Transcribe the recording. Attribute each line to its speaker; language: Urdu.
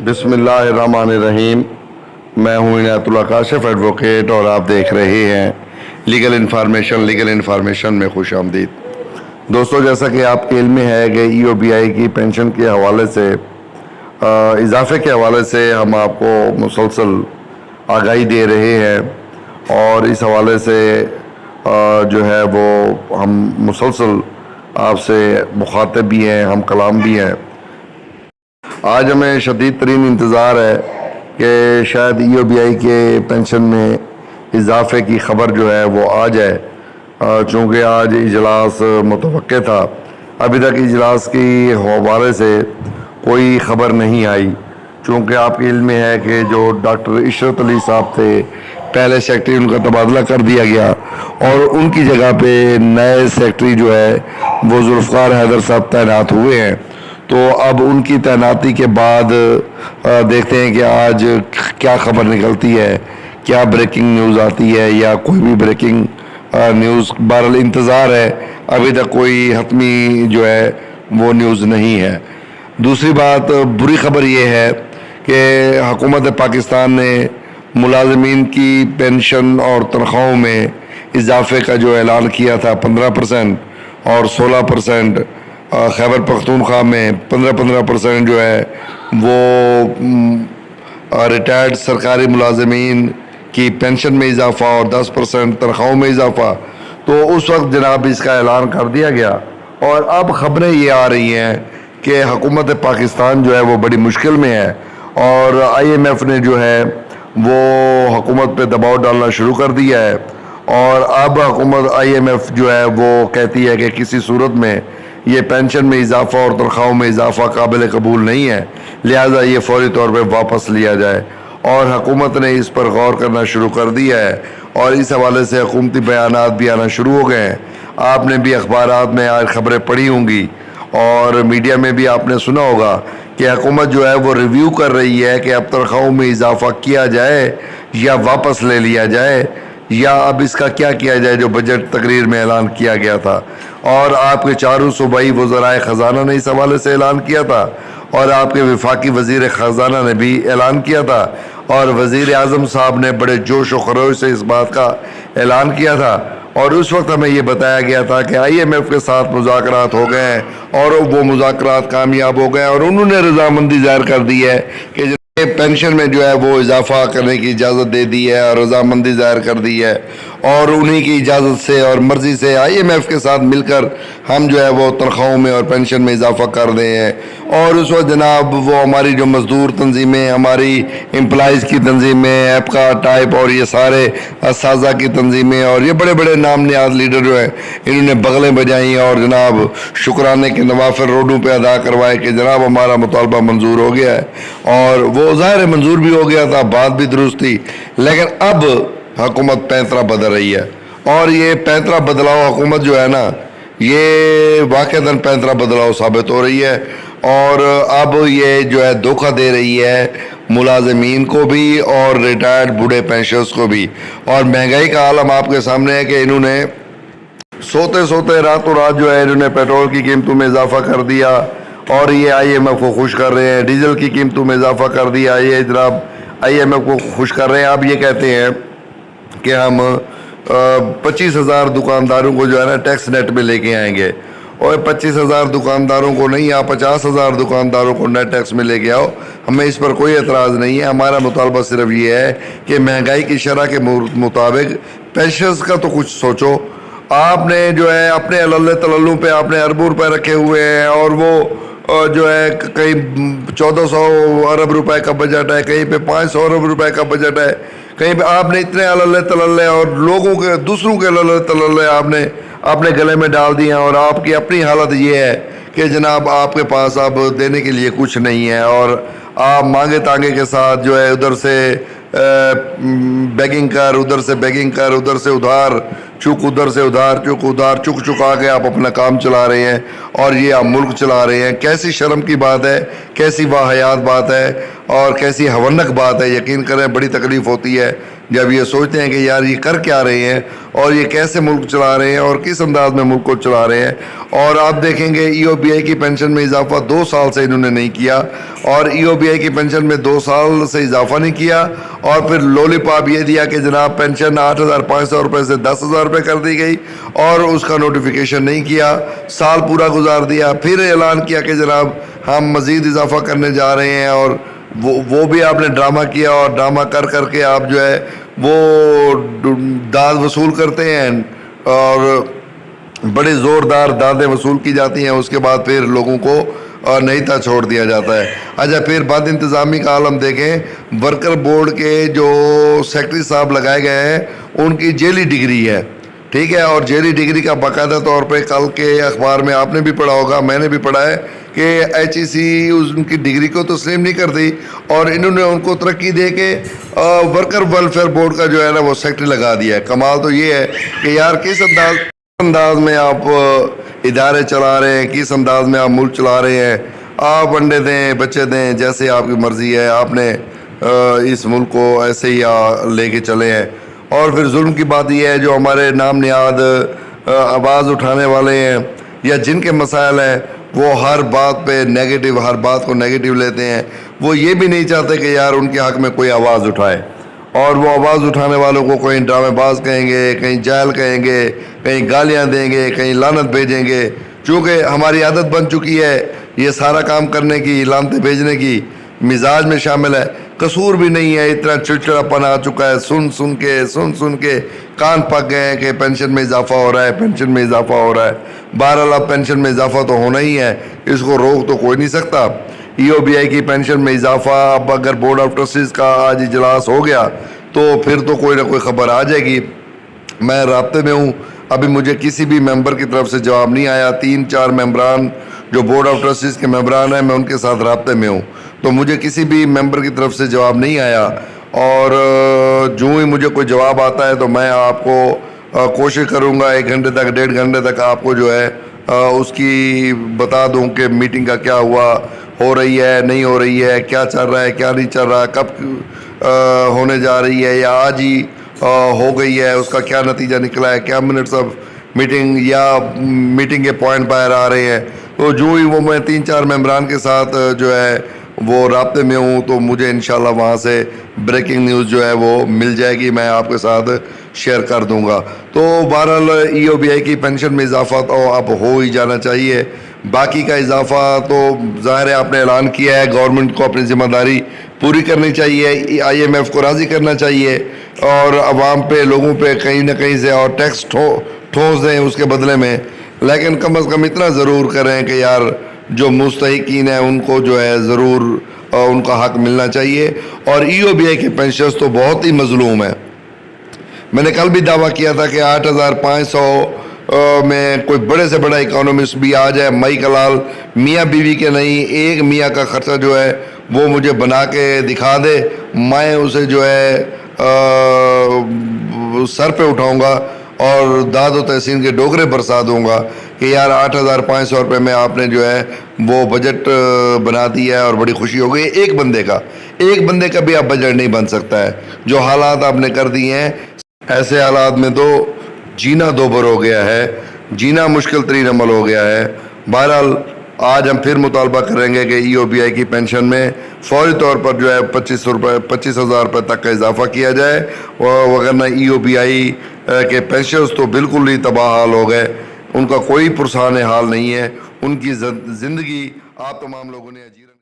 Speaker 1: بسم اللہ الرحمن الرحیم۔ میں ہوں عنایت اللہ کاشف ایڈوکیٹ اور آپ دیکھ رہے ہیں لیگل انفارمیشن میں خوش آمدید۔ دوستو، جیسا کہ آپ کے علم میں ہے کہ ای او بی آئی کی پینشن کے حوالے سے اضافے کے حوالے سے ہم آپ کو مسلسل آگاہی دے رہے ہیں اور اس حوالے سے جو ہے وہ ہم مسلسل آپ سے مخاطب بھی ہیں، ہم کلام بھی ہیں۔ آج ہمیں شدید ترین انتظار ہے کہ شاید ای او بی آئی کے پینشن میں اضافے کی خبر جو ہے وہ آ جائے، چونکہ آج اجلاس متوقع تھا۔ ابھی تک اجلاس کی حوالے سے کوئی خبر نہیں آئی، چونکہ آپ کے علم میں ہے کہ جو ڈاکٹر عشرت علی صاحب تھے پہلے سیکرٹری، ان کا تبادلہ کر دیا گیا اور ان کی جگہ پہ نئے سیکرٹری جو ہے وہ ذوالفقار حیدر صاحب تعینات ہوئے ہیں۔ تو اب ان کی تعیناتی کے بعد دیکھتے ہیں کہ آج کیا خبر نکلتی ہے، کیا بریکنگ نیوز آتی ہے یا کوئی بھی بریکنگ نیوز۔ بہرحال انتظار ہے، ابھی تک کوئی حتمی جو ہے وہ نیوز نہیں ہے۔ دوسری بات، بری خبر یہ ہے کہ حکومت پاکستان نے ملازمین کی پینشن اور تنخواہوں میں اضافے کا جو اعلان کیا تھا 15% اور 16%، خیبر پختونخوا میں 15% جو ہے وہ ریٹائرڈ سرکاری ملازمین کی پینشن میں اضافہ اور 10% تنخواہوں میں اضافہ، تو اس وقت جناب اس کا اعلان کر دیا گیا۔ اور اب خبریں یہ آ رہی ہیں کہ حکومت پاکستان جو ہے وہ بڑی مشکل میں ہے اور آئی ایم ایف نے جو ہے وہ حکومت پہ دباؤ ڈالنا شروع کر دیا ہے، اور اب حکومت آئی ایم ایف جو ہے وہ کہتی ہے کہ کسی صورت میں یہ پینشن میں اضافہ اور تنخواہوں میں اضافہ قابل قبول نہیں ہے، لہٰذا یہ فوری طور پہ واپس لیا جائے، اور حکومت نے اس پر غور کرنا شروع کر دیا ہے اور اس حوالے سے حکومتی بیانات بھی آنا شروع ہو گئے ہیں۔ آپ نے بھی اخبارات میں آج خبریں پڑھی ہوں گی اور میڈیا میں بھی آپ نے سنا ہوگا کہ حکومت جو ہے وہ ریویو کر رہی ہے کہ اب تنخواہوں میں اضافہ کیا جائے یا واپس لے لیا جائے، یا اب اس کا کیا کیا جائے جو بجٹ تقریر میں اعلان کیا گیا تھا۔ اور آپ کے چاروں صوبائی وزرائے خزانہ نے اس حوالے سے اعلان کیا تھا، اور آپ کے وفاقی وزیر خزانہ نے بھی اعلان کیا تھا، اور وزیر اعظم صاحب نے بڑے جوش و خروش سے اس بات کا اعلان کیا تھا، اور اس وقت ہمیں یہ بتایا گیا تھا کہ آئی ایم ایف کے ساتھ مذاکرات ہو گئے ہیں اور وہ مذاکرات کامیاب ہو گئے، اور انہوں نے رضامندی ظاہر کر دی ہے کہ پینشن میں جو ہے وہ اضافہ کرنے کی اجازت دے دی ہے اور رضامندی ظاہر کر دی ہے، اور انہی کی اجازت سے اور مرضی سے آئی ایم ایف کے ساتھ مل کر ہم جو ہے وہ تنخواہوں میں اور پینشن میں اضافہ کر رہے ہیں۔ اور اس وقت جناب وہ ہماری جو مزدور تنظیمیں، ہماری امپلائیز کی تنظیمیں، ایپکا ٹائپ اور یہ سارے اساتذہ کی تنظیمیں اور یہ بڑے بڑے نام نیاز لیڈر جو ہیں، انہوں نے بغلیں بجائیں اور جناب شکرانے کے نوافل روڈوں پہ ادا کروائے کہ جناب ہمارا مطالبہ منظور ہو گیا ہے، اور وہ ظاہر منظور بھی ہو گیا تھا، بات بھی درست تھی، لیکن اب حکومت پینترا بدل رہی ہے، اور یہ پینترا بدلاؤ حکومت جو ہے نا، یہ واقعتاً پینترا بدلاؤ ثابت ہو رہی ہے، اور اب یہ جو ہے دھوکہ دے رہی ہے ملازمین کو بھی اور ریٹائرڈ بوڑھے پینشنرز کو بھی۔ اور مہنگائی کا عالم آپ کے سامنے ہے کہ انہوں نے سوتے راتوں رات جو ہے انہوں نے پیٹرول کی قیمتوں میں اضافہ کر دیا، اور یہ آئی ایم ایف کو خوش کر رہے ہیں، ڈیزل کی قیمتوں میں اضافہ کر دیا، یہ جناب آئی ایم ایف کو خوش کر رہے ہیں۔ اب یہ کہتے ہیں کہ ہم 25,000 دکانداروں کو جو ہے نا ٹیکس نیٹ میں لے کے آئیں گے، اور 25,000 دکانداروں کو نہیں، آپ 50,000 دکانداروں کو نیٹ ٹیکس میں لے کے آؤ، ہمیں اس پر کوئی اعتراض نہیں ہے۔ ہمارا مطالبہ صرف یہ ہے کہ مہنگائی کی شرح کے مطابق پینشنز کا تو کچھ سوچو۔ آپ نے جو ہے اپنے اللہ تللوں پہ آپ نے اربوں روپے رکھے ہوئے ہیں، اور وہ جو ہے کہیں 1400 ارب روپے کا بجٹ ہے، کہیں پہ 500 ارب روپے کا بجٹ ہے، کہیں پہ آپ نے اتنے اللہ تللے اور لوگوں کے دوسروں کے اللہ تللے آپ نے اپنے گلے میں ڈال دیے ہیں، اور آپ کی اپنی حالت یہ ہے کہ جناب آپ کے پاس اب دینے کے لیے کچھ نہیں ہے، اور آپ مانگے تانگے کے ساتھ جو ہے ادھر سے بیگنگ کر، ادھر سے بیگنگ کر، ادھر سے ادھار چک، ادھر سے ادھار چک، ادھار چک چکا کے آپ اپنا کام چلا رہے ہیں، اور یہ آپ ملک چلا رہے ہیں۔ کیسی شرم کی بات ہے، کیسی واحیات بات ہے، اور کیسی ہونک بات ہے۔ یقین کریں بڑی تکلیف ہوتی ہے جب یہ سوچتے ہیں کہ یار یہ کر کیا رہے ہیں اور یہ کیسے ملک چلا رہے ہیں اور کس انداز میں ملک کو چلا رہے ہیں. اور آپ دیکھیں گے ای او بی آئی کی پینشن میں اضافہ 2 سال سے انہوں نے نہیں کیا, اور ای او بی آئی کی پینشن میں 2 سال سے اضافہ نہیں کیا, اور پھر لولی پاپ یہ دیا کہ جناب پینشن 8,500 روپے سے 10,000 روپے کر دی گئی, اور اس کا نوٹیفیکیشن نہیں کیا, سال پورا گزار دیا, پھر اعلان کیا کہ جناب ہم مزید اضافہ کرنے جا رہے ہیں, اور وہ بھی آپ نے ڈرامہ کیا, اور ڈرامہ کر کر کے آپ جو ہے وہ داد وصول کرتے ہیں, اور بڑے زوردار دادیں وصول کی جاتی ہیں, اس کے بعد پھر لوگوں کو نہیں تھا چھوڑ دیا جاتا ہے. اچھا, پھر بد انتظامی کا عالم دیکھیں, ورکر بورڈ کے جو سیکرٹری صاحب لگائے گئے ہیں ان کی جیلی ڈگری ہے, ٹھیک ہے, اور جیلی ڈگری کا باقاعدہ طور پہ کل کے اخبار میں آپ نے بھی پڑھا ہوگا, میں نے بھی پڑھا ہے کہ ایچ ای سی ان کی ڈگری کو تسلیم نہیں کرتی, اور انہوں نے ان کو ترقی دے کے ورکر ویلفیئر بورڈ کا جو ہے نا وہ سیکرٹری لگا دیا ہے. کمال تو یہ ہے کہ یار کس انداز میں آپ ادارے چلا رہے ہیں, کس انداز میں آپ ملک چلا رہے ہیں. آپ انڈے دیں بچے دیں جیسے آپ کی مرضی ہے, آپ نے اس ملک کو ایسے ہی لے کے چلے ہیں. اور پھر ظلم کی بات یہ ہے, جو ہمارے نام نہاد آواز اٹھانے والے ہیں یا جن کے مسائل ہیں وہ ہر بات پہ نیگیٹو, ہر بات کو نیگیٹو لیتے ہیں. وہ یہ بھی نہیں چاہتے کہ یار ان کے حق میں کوئی آواز اٹھائے, اور وہ آواز اٹھانے والوں کو کہیں ڈرامے باز کہیں گے, کہیں جاہل کہیں گے, کہیں گالیاں دیں گے, کہیں لعنت بھیجیں گے. چونکہ ہماری عادت بن چکی ہے یہ سارا کام کرنے کی, لعنتیں بھیجنے کی, مزاج میں شامل ہے. قصور بھی نہیں ہے, اتنا چڑچڑاپن آ چکا ہے, سن کے کان پک گئے ہیں کہ پینشن میں اضافہ ہو رہا ہے, پینشن میں اضافہ ہو رہا ہے. بہرحال اب پینشن میں اضافہ تو ہونا ہی ہے, اس کو روک تو کوئی نہیں سکتا. ای او بی آئی کی پینشن میں اضافہ, اب اگر بورڈ آف ٹرسٹیز کا آج اجلاس ہو گیا تو پھر تو کوئی نہ کوئی خبر آ جائے گی. میں رابطے میں ہوں, ابھی مجھے کسی بھی ممبر کی طرف سے جواب نہیں آیا. 3-4 ممبران جو بورڈ آف ٹرسٹیز کے ممبران ہیں, میں ان کے ساتھ رابطے میں ہوں, تو مجھے کسی بھی ممبر کی طرف سے جواب نہیں آیا. اور جو ہی مجھے کوئی جواب آتا ہے تو میں آپ کو کوشش کروں گا 1 گھنٹے تک 1.5 گھنٹے تک آپ کو جو ہے اس کی بتا دوں کہ میٹنگ کا کیا ہوا, ہو رہی ہے نہیں ہو رہی ہے, کیا چل رہا ہے کیا نہیں چل رہا, کب ہونے جا رہی ہے یا آج ہی ہو گئی ہے, اس کا کیا نتیجہ نکلا ہے, کیا منٹس آف میٹنگ یا میٹنگ کے پوائنٹ باہر آ رہے ہیں. تو جو ہی وہ میں 3-4 ممبران کے ساتھ جو ہے وہ رابطے میں ہوں تو مجھے انشاءاللہ وہاں سے بریکنگ نیوز جو ہے وہ مل جائے گی, میں آپ کے ساتھ شیئر کر دوں گا. تو بہرحال ای او بی آئی کی پینشن میں اضافہ تو اب ہو ہی جانا چاہیے. باقی کا اضافہ تو ظاہر ہے آپ نے اعلان کیا ہے, گورنمنٹ کو اپنی ذمہ داری پوری کرنی چاہیے, آئی ایم ایف کو راضی کرنا چاہیے, اور عوام پہ لوگوں پہ کہیں نہ کہیں سے اور ٹیکس ٹھوس دیں اس کے بدلے میں. لیکن کم از کم اتنا ضرور کریں کہ یار جو مستحقین ہیں ان کو جو ہے ضرور ان کا حق ملنا چاہیے. اور ای او بی آئی کے پینشنز تو بہت ہی مظلوم ہیں. میں نے کل بھی دعویٰ کیا تھا کہ 8,500 میں کوئی بڑے سے بڑا اکانومسٹ بھی آ جائے, مئی کلال میاں بیوی کے نہیں, ایک میاں کا خرچہ جو ہے وہ مجھے بنا کے دکھا دے, میں اسے جو ہے سر پہ اٹھاؤں گا اور داد و تحسین کے ڈوگرے برسا دوں گا کہ یار 8,500 روپے میں آپ نے جو ہے وہ بجٹ بنا دیا ہے, اور بڑی خوشی ہو گئی. ایک بندے کا بھی اب بجٹ نہیں بن سکتا ہے, جو حالات آپ نے کر دیے ہیں. ایسے حالات میں تو جینا دوبر ہو گیا ہے, جینا مشکل ترین عمل ہو گیا ہے. بہرحال آج ہم پھر مطالبہ کریں گے کہ ای او بی آئی کی پینشن میں فوری طور پر جو ہے 25,000 روپے تک کا اضافہ کیا جائے, وغیرہ ای او بی آئی کے پینشنز تو بالکل ہی تباہ حال ہو گئے, ان کا کوئی پرسان حال نہیں ہے, ان کی زندگی آپ تمام لوگوں نے